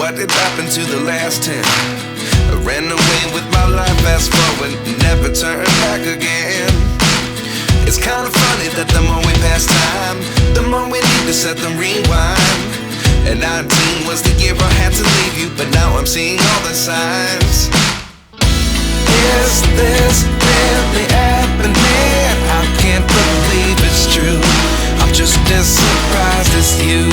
what did happen to the last 10? I ran away with my life, fast forward, never turn back again. It's kinda funny that the more we pass time, the more we need to set the rewind. And 19 was the year I had to leave you, but now I'm seeing all the signs. Is this really happening? I can't believe it's true. I'm just as surprised as you.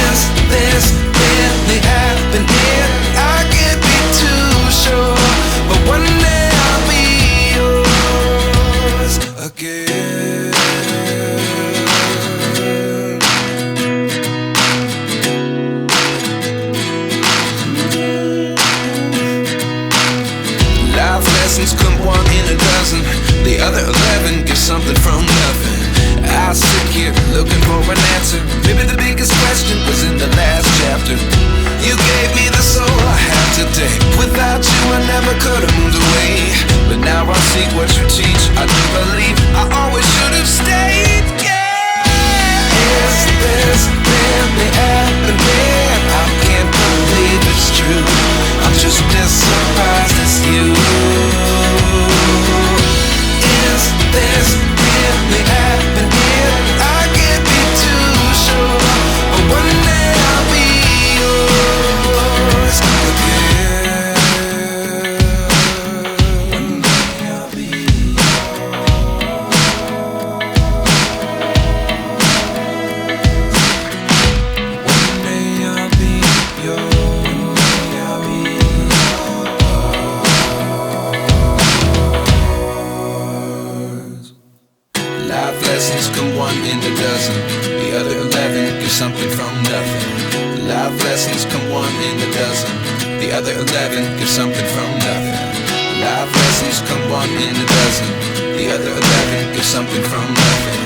Is this really happening? I can't be too sure, but one day I'll be yours again. Life lessons come one in a dozen. The other 11 get something from nothing. I sit here looking for an answer. Maybe the biggest question was in the last chapter. You gave me the soul I have today. Without you I never could have moved away. But now I see what you teach. I do believe I always should have stayed. Yeah. Is this really happening? I can't believe it's true. I'm just as surprised as you. Is this really happening? I can't be too sure, but one day I'll be yours again. One day I'll be yours. One day I'll be yours. I'll be yours. Life lessons come one in a dozen. The other 11 get something from nothing. Life lessons come one in a dozen. The other 11 get something from nothing. Life lessons come one in a dozen. The other 11 get something from nothing.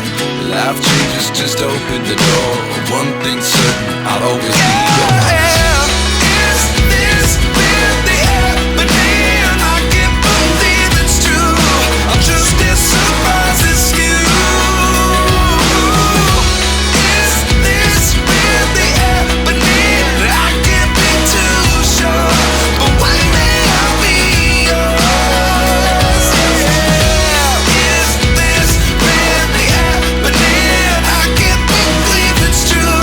Life changes just open the door. One thing's certain, I'll always be yours. Is this really happening? I can't believe it's true. I'm just as surprised as you. Is this really happening? I can't be too sure, but one day I'll be yours. Yeah. Is this really happening? I can't believe it's true.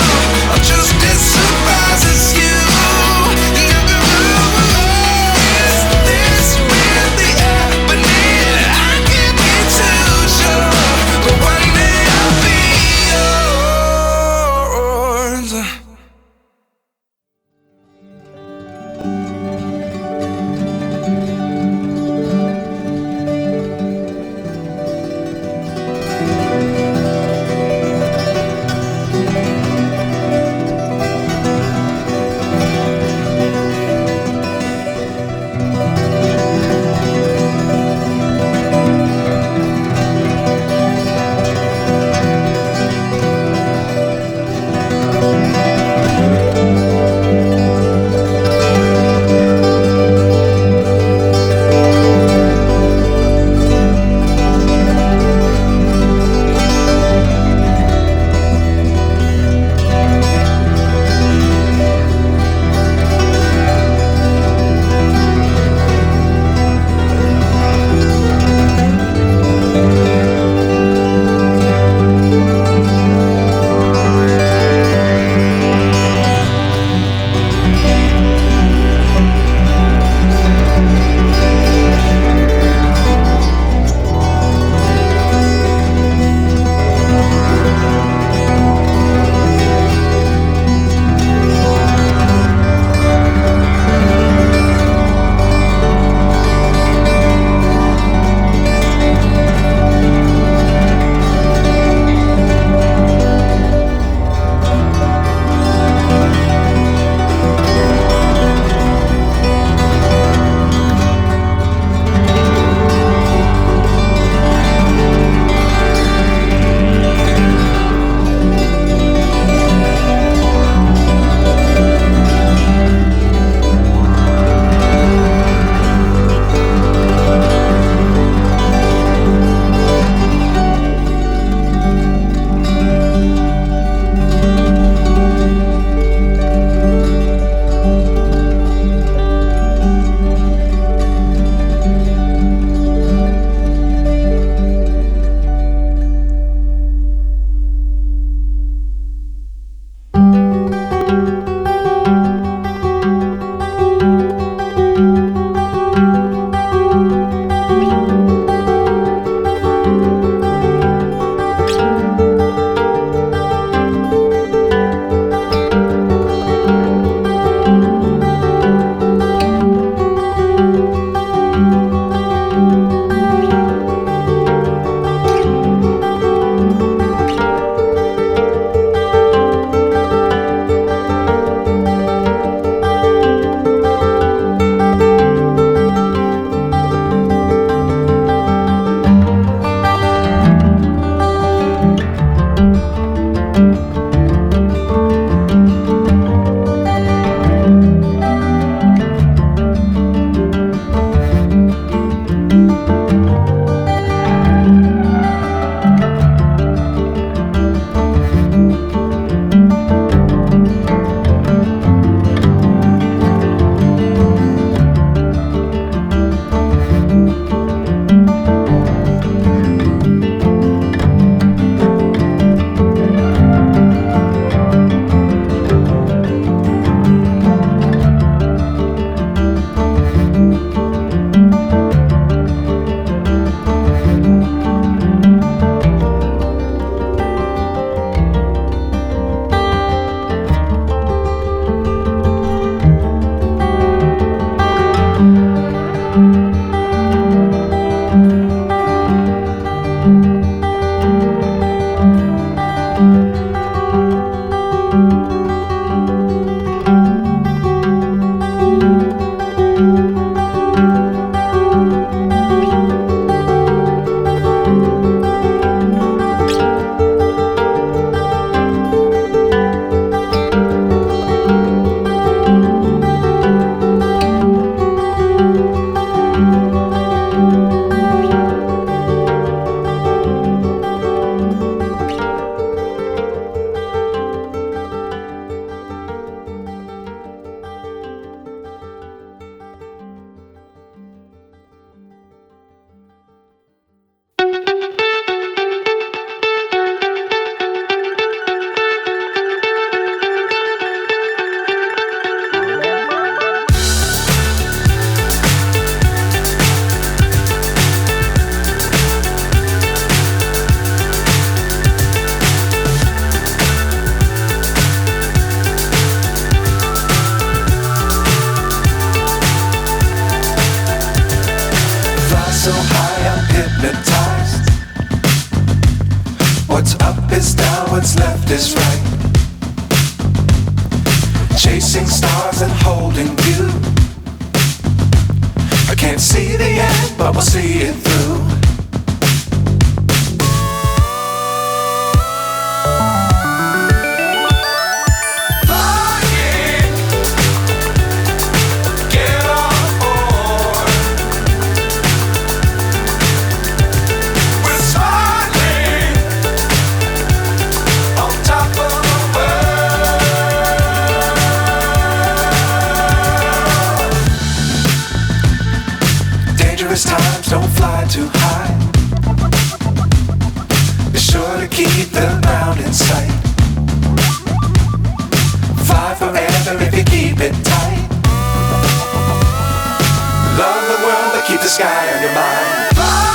I'm just as surprised as you. Up is down, what's left is right. Chasing stars and holding you. I can't see the end, but we'll see it through. Times don't fly too high. Be sure to keep the ground in sight. Fly forever if you keep it tight. Love the world but keep the sky on your mind. Fly.